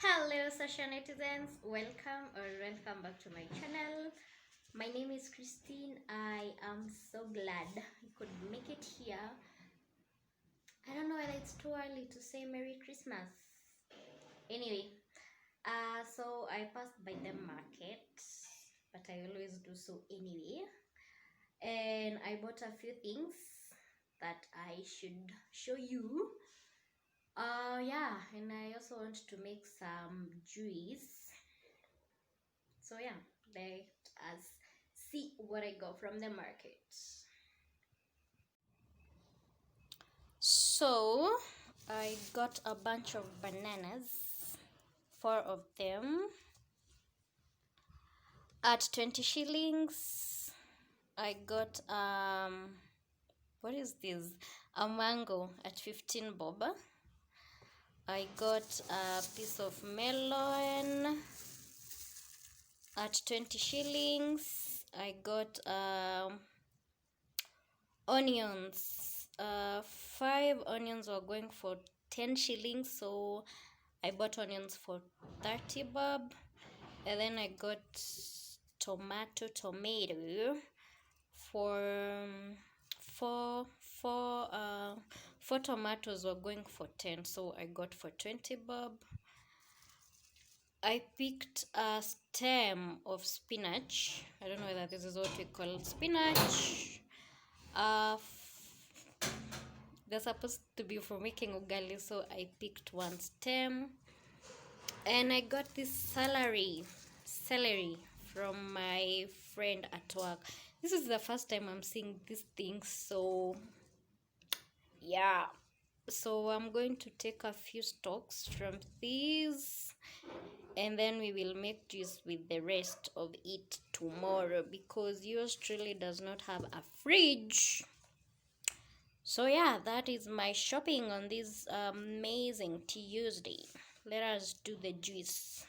Hello social netizens, welcome back to my channel. My name is Christine. I am so glad you could make it here. I don't know whether it's too early to say Merry Christmas. Anyway, so I passed by the market, but I always do so anyway. And I bought a few things that I should show you. Yeah, and I also want to make some juice. So yeah, let us see what I got from the market. So I got a bunch of bananas, 4 of them, at 20 shillings. I got what is this? A mango at 15 bob. I got a piece of melon at 20 shillings. I got onions. 5 onions were going for 10 shillings, so I bought onions for 30 bob. And then I got tomato for four tomatoes were going for 10, so I got for 20 bob. I picked a stem of spinach. I don't know whether this is what we call spinach. They're supposed to be for making ugali, so I picked one stem. And I got this celery from my friend at work. This is the first time I'm seeing these things, so yeah. So I'm going to take a few stalks from these, and then we will make juice with the rest of it tomorrow, because yours truly does not have a fridge. So yeah, that is my shopping on this amazing Tuesday. Let us do the juice.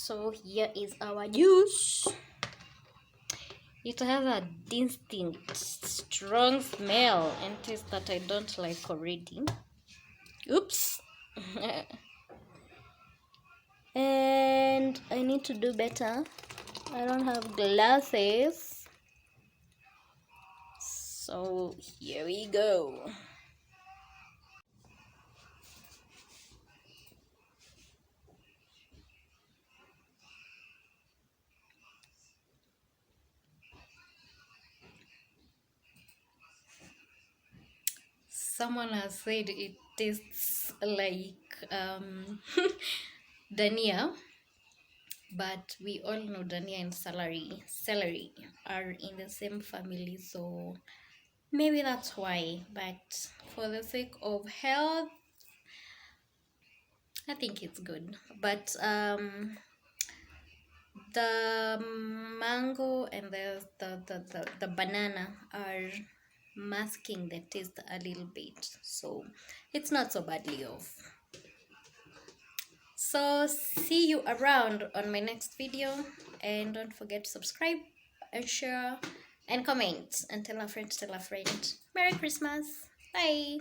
So here is our juice. It has a distinct strong smell and taste that I don't like already. Oops. And I need to do better. I don't have glasses. So here we go. Someone has said it tastes like dania, but we all know dania and celery are in the same family, so maybe that's why. But for the sake of health, I think it's good. But the mango and the banana are masking the taste a little bit, so it's not so badly off. So see you around on my next video, and don't forget to subscribe and share and comment, and tell a friend to tell a friend. Merry Christmas. Bye.